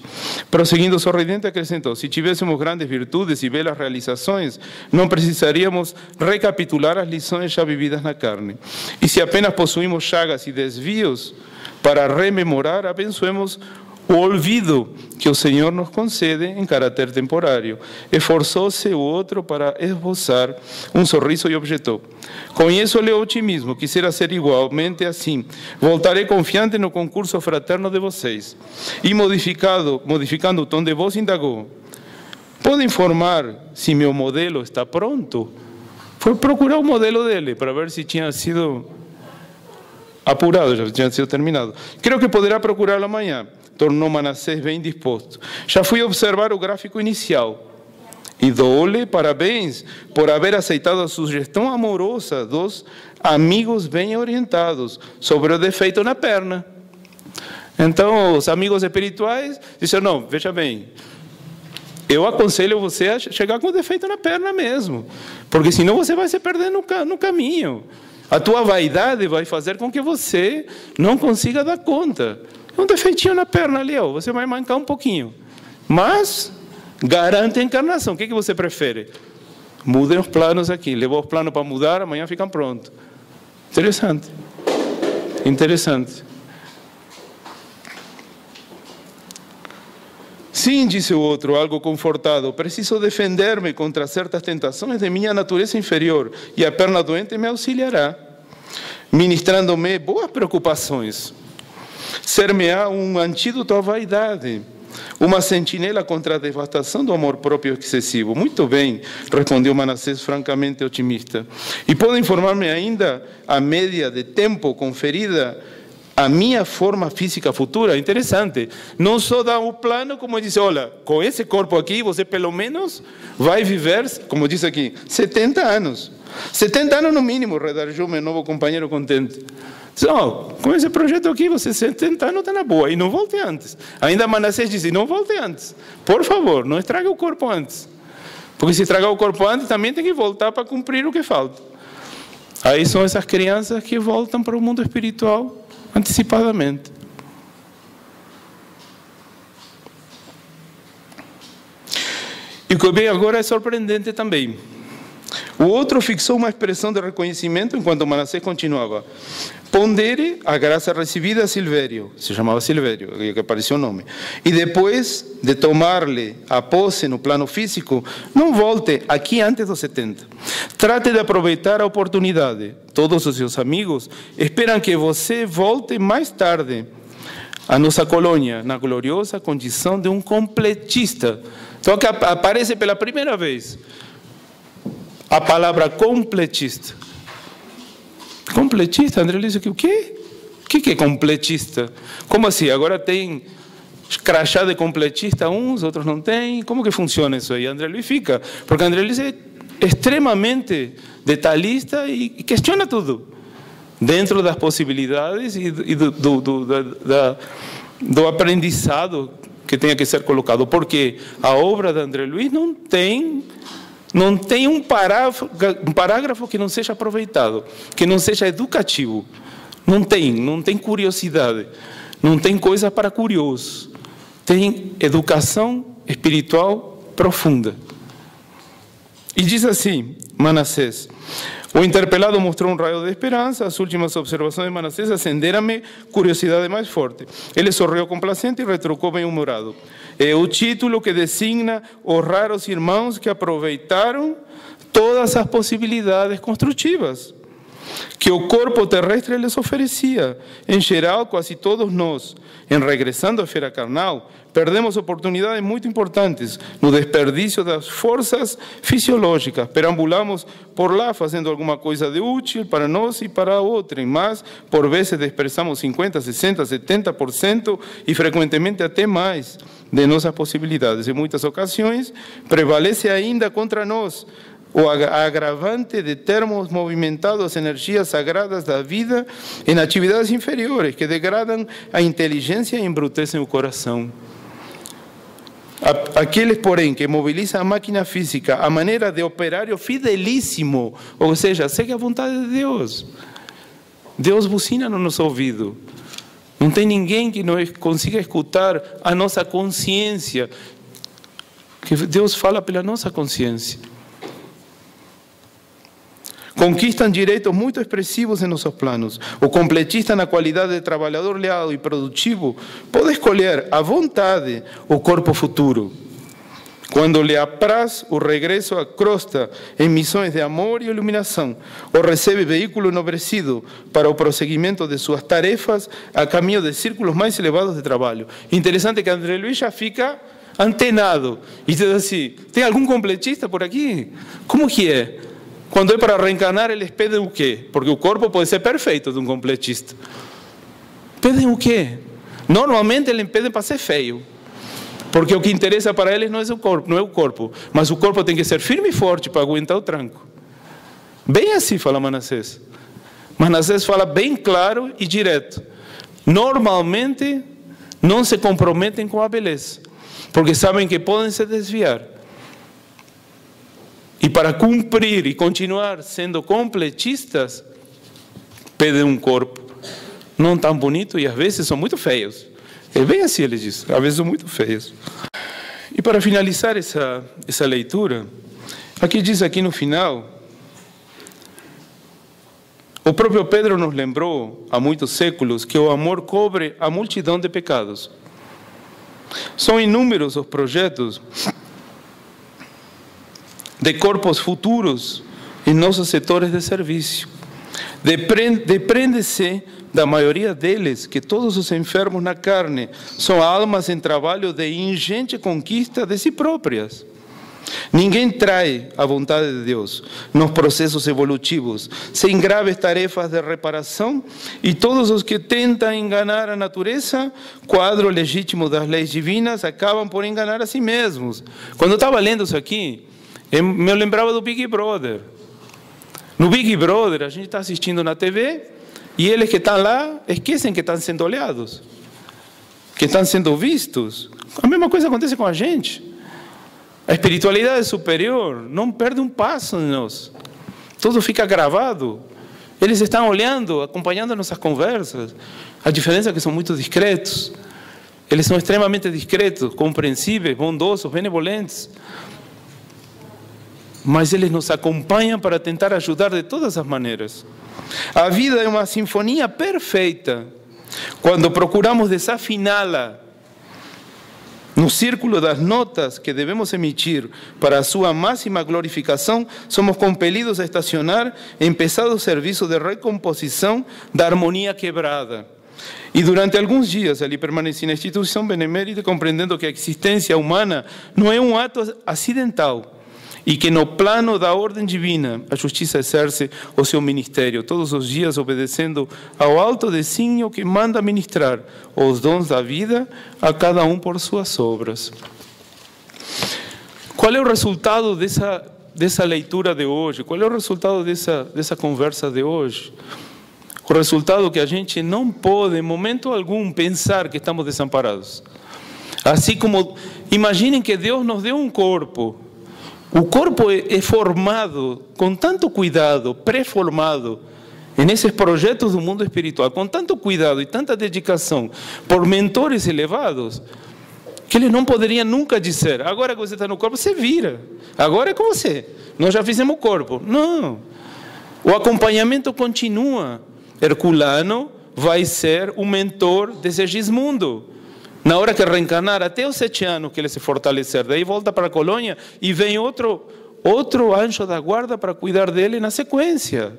Prosseguindo sorridente, acrescentou: se tivéssemos grandes virtudes e belas realizações, não precisaríamos recapitular as lições já vividas na carne. E se apenas possuímos chagas e desvios para rememorar, abençoemos o olvido que o Senhor nos concede em caráter temporário. Esforçou-se o outro para esboçar um sorriso e objetou: conheço-lhe o otimismo, quisera ser igualmente assim. Voltarei confiante no concurso fraterno de vocês. E modificando o tom de voz, indagou: Pode informar se meu modelo está pronto? Foi procurar o modelo dele para ver se tinha sido apurado, já tinha sido terminado. Creio que poderá procurá-lo amanhã. Tornou Manassés bem disposto. Já fui observar o gráfico inicial e dou-lhe parabéns por haver aceitado a sugestão amorosa dos amigos bem orientados sobre o defeito na perna. Então, os amigos espirituais disseram, não, veja bem, eu aconselho você a chegar com defeito na perna mesmo, porque senão você vai se perder no caminho. A tua vaidade vai fazer com que você não consiga dar conta. Um defeitinho na perna ali, ó, você vai mancar um pouquinho. Mas garante a encarnação. O que você prefere? Mudem os planos aqui. Levou os planos para mudar, amanhã ficam prontos. Interessante. Interessante. Sim, disse o outro, algo confortado, preciso defender-me contra certas tentações de minha natureza inferior e a perna doente me auxiliará, ministrando-me boas preocupações. Ser-me-á um antídoto à vaidade, uma sentinela contra a devastação do amor próprio excessivo. Muito bem, respondeu Manassés francamente otimista. E pode informar-me ainda a média de tempo conferida a minha forma física futura? Interessante. Não só dá um plano, como diz, olha, com esse corpo aqui, você pelo menos vai viver, como diz aqui, 70 anos. 70 anos no mínimo, redarjou meu novo companheiro contente. Não, com esse projeto aqui, você 70 anos está na boa, e não volte antes. Ainda Manassés disse, não volte antes. Por favor, não estrague o corpo antes. Porque se estragar o corpo antes, também tem que voltar para cumprir o que falta. Aí são essas crianças que voltam para o mundo espiritual antecipadamente. E o que vem agora é surpreendente também. O outro fixou uma expressão de reconhecimento enquanto Manassés continuava. Pondere a graça recebida a Silvério, se chamava Silvério, que apareceu o nome, e depois de tomar-lhe a posse no plano físico, não volte aqui antes dos 70. Trate de aproveitar a oportunidade. Todos os seus amigos esperam que você volte mais tarde à nossa colônia, na gloriosa condição de um completista. Então, aqui aparece pela primeira vez a palavra completista. Completista, André disse que o quê? O que é completista? Como assim? Agora tem crachá de completista uns, outros não têm. Como que funciona isso aí? André Luiz fica. Porque André Luiz é extremamente detalhista e questiona tudo. Dentro das possibilidades e do aprendizado que tenha que ser colocado. Porque a obra de André Luiz não tem um parágrafo que não seja aproveitado, que não seja educativo. Não tem curiosidade, não tem coisa para curioso. Tem educação espiritual profunda. E diz assim, Manassés, o interpelado mostrou um raio de esperança, as últimas observações de Manassés acenderam-me curiosidade mais forte. Ele sorriu complacente e retrucou bem-humorado. É o título que designa os raros irmãos que aproveitaram todas as possibilidades construtivas que o corpo terrestre lhes oferecia. Em geral, quase todos nós, em regressando à esfera carnal, perdemos oportunidades muito importantes no desperdício das forças fisiológicas. Perambulamos por lá fazendo alguma coisa de útil para nós e para outrem, mas por vezes desprezamos 50%, 60%, 70% e frequentemente até mais de nossas possibilidades. Em muitas ocasiões, prevalece ainda contra nós o agravante de termos movimentado as energias sagradas da vida em atividades inferiores, que degradam a inteligência e embrutecem o coração. Aqueles, porém, que mobilizam a máquina física a maneira de operário fidelíssimo, ou seja, segue a vontade de Deus. Deus buzina no nosso ouvido. Não tem ninguém que não consiga escutar a nossa consciência, que Deus fala pela nossa consciência. Conquistam direitos muito expressivos em nossos planos. O completista, na qualidade de trabalhador leal e produtivo, pode escolher à vontade o corpo futuro. Quando lhe apraz o regresso à crosta em missões de amor e iluminação, ou recebe veículo enobrecido para o prosseguimento de suas tarefas a caminho de círculos mais elevados de trabalho. Interessante que André Luiz já fica antenado e diz assim, tem algum completista por aqui? Como que é? Quando é para reencarnar, eles pedem o quê? Porque o corpo pode ser perfeito de um completista. Pedem o quê? Normalmente eles pedem para ser feio. Porque o que interessa para eles não é o corpo, mas o corpo tem que ser firme e forte para aguentar o tranco. Bem assim fala Manassés. Manassés fala bem claro e direto. Normalmente não se comprometem com a beleza, porque sabem que podem se desviar. E para cumprir e continuar sendo completistas, pedem um corpo não tão bonito e às vezes são muito feios. É bem assim, ele diz, às vezes são muito feios. E para finalizar essa leitura, aqui diz aqui no final, o próprio Pedro nos lembrou há muitos séculos que o amor cobre a multidão de pecados. São inúmeros os projetos de corpos futuros em nossos setores de serviço. Depende-se da maioria deles que todos os enfermos na carne são almas em trabalho de ingente conquista de si próprias. Ninguém trai a vontade de Deus nos processos evolutivos sem graves tarefas de reparação, e todos os que tentam enganar a natureza, quadro legítimo das leis divinas, acabam por enganar a si mesmos. Quando eu estava lendo isso aqui, eu me lembrava do Big Brother. No Big Brother, a gente está assistindo na TV e eles que estão lá esquecem que estão sendo olhados, que estão sendo vistos. A mesma coisa acontece com a gente. A espiritualidade superior não perde um passo em nós. Tudo fica gravado. Eles estão olhando, acompanhando nossas conversas. A diferença é que são muito discretos. Eles são extremamente discretos, compreensíveis, bondosos, benevolentes. Mas eles nos acompanham para tentar ajudar de todas as maneiras. A vida é uma sinfonia perfeita. Quando procuramos desafiná-la no círculo das notas que devemos emitir para a sua máxima glorificação, somos compelidos a estacionar em pesado serviço de recomposição da harmonia quebrada. E durante alguns dias ali permaneci na instituição benemérita, compreendendo que a existência humana não é um ato acidental, e que no plano da ordem divina a justiça exerce o seu ministério, todos os dias obedecendo ao alto desígnio que manda ministrar os dons da vida a cada um por suas obras. Qual é o resultado dessa leitura de hoje? Qual é o resultado dessa conversa de hoje? O resultado é que a gente não pode, em momento algum, pensar que estamos desamparados. Assim como, imaginem que Deus nos deu um corpo. O corpo é formado com tanto cuidado, pré-formado, nesses projetos do mundo espiritual, com tanto cuidado e tanta dedicação, por mentores elevados, que eles não poderiam nunca dizer, agora que você está no corpo, você vira, agora é com você, nós já fizemos o corpo. Não, o acompanhamento continua. Herculano vai ser o mentor de Segismundo. Na hora que reencarnar, até os 7 anos que ele se fortalecer, daí volta para a colônia e vem outro anjo da guarda para cuidar dele na sequência.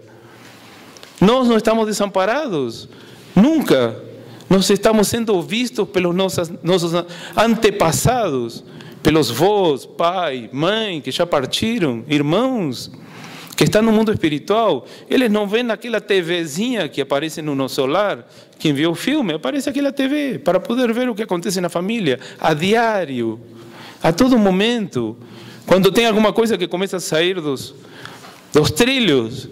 Nós não estamos desamparados, nunca. Nós estamos sendo vistos pelos nossos antepassados, pelos vós, pai, mãe, que já partiram, irmãos, que estão no mundo espiritual. Eles não vêem naquela TVzinha que aparece no nosso lar. Quem viu o filme, aparece aquela TV, para poder ver o que acontece na família, a diário, a todo momento. Quando tem alguma coisa que começa a sair dos trilhos,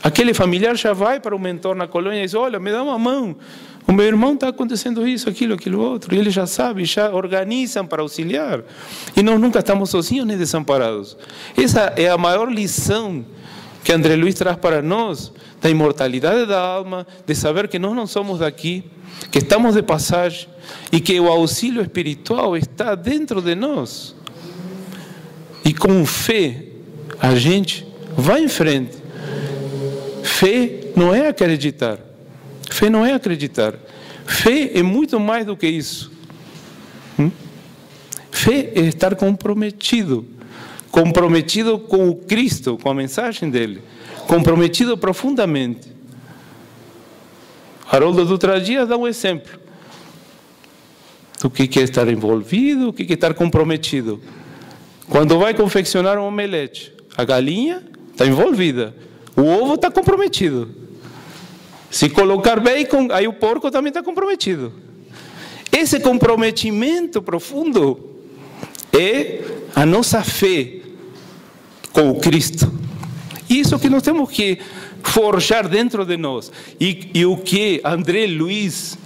aquele familiar já vai para o mentor na colônia e diz, olha, me dá uma mão, o meu irmão está acontecendo isso, aquilo outro, e ele já sabe, já organizam para auxiliar. E nós nunca estamos sozinhos nem desamparados. Essa é a maior lição que André Luiz traz para nós, da imortalidade da alma, de saber que nós não somos daqui, que estamos de passagem e que o auxílio espiritual está dentro de nós. E com fé, a gente vai em frente. Fé não é acreditar. Fé não é acreditar. Fé é muito mais do que isso. Fé é estar comprometido. Comprometido com o Cristo, com a mensagem dele. Comprometido profundamente. Haroldo Dutra Dias dá um exemplo. do que é estar envolvido, o que é estar comprometido. Quando vai confeccionar um omelete, a galinha está envolvida, o ovo está comprometido. Se colocar bacon, aí o porco também está comprometido. Esse comprometimento profundo é a nossa fé com o Cristo. Isso que nós temos que forjar dentro de nós. E o que André Luiz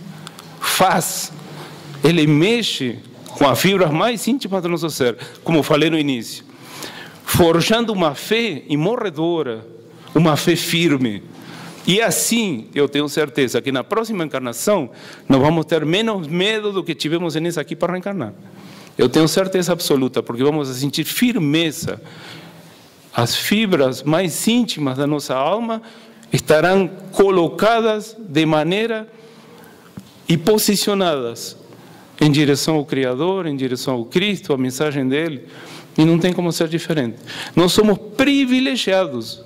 faz, ele mexe com as fibras mais íntimas do nosso ser, como falei no início, forjando uma fé imorredora, uma fé firme. E assim, eu tenho certeza que na próxima encarnação, nós vamos ter menos medo do que tivemos nessa aqui para reencarnar. Eu tenho certeza absoluta, porque vamos sentir firmeza. As fibras mais íntimas da nossa alma estarão colocadas de maneira e posicionadas em direção ao Criador, em direção ao Cristo, a mensagem dele, e não tem como ser diferente. Nós somos privilegiados.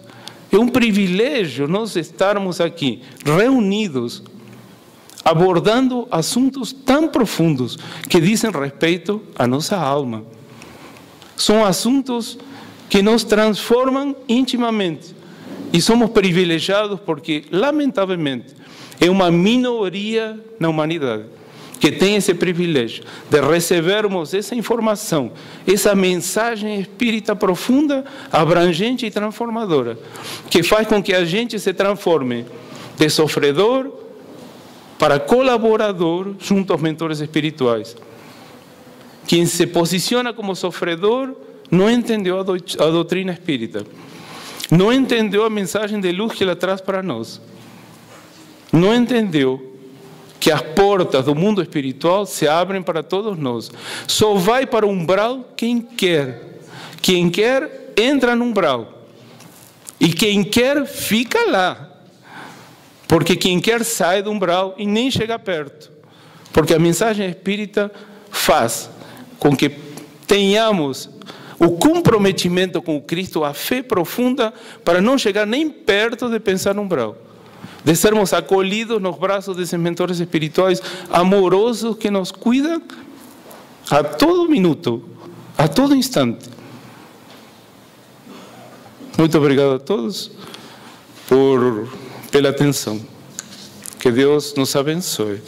É um privilégio nós estarmos aqui, reunidos, abordando assuntos tão profundos que dizem respeito à nossa alma. São assuntos que nos transformam intimamente. E somos privilegiados porque, lamentavelmente, é uma minoria na humanidade que tem esse privilégio de recebermos essa informação, essa mensagem espírita profunda, abrangente e transformadora, que faz com que a gente se transforme de sofredor para colaborador junto aos mentores espirituais. Quem se posiciona como sofredor não entendeu a doutrina espírita, não entendeu a mensagem de luz que ela traz para nós, não entendeu que as portas do mundo espiritual se abrem para todos nós. Só vai para o umbral quem quer. Quem quer, entra no umbral. E quem quer, fica lá. Porque quem quer, sai do umbral e nem chega perto. Porque a mensagem espírita faz com que tenhamos o comprometimento com o Cristo, a fé profunda, para não chegar nem perto de pensar no umbral. De sermos acolhidos nos braços desses mentores espirituais amorosos que nos cuidam a todo minuto, a todo instante. Muito obrigado a todos pela atenção. Que Deus nos abençoe.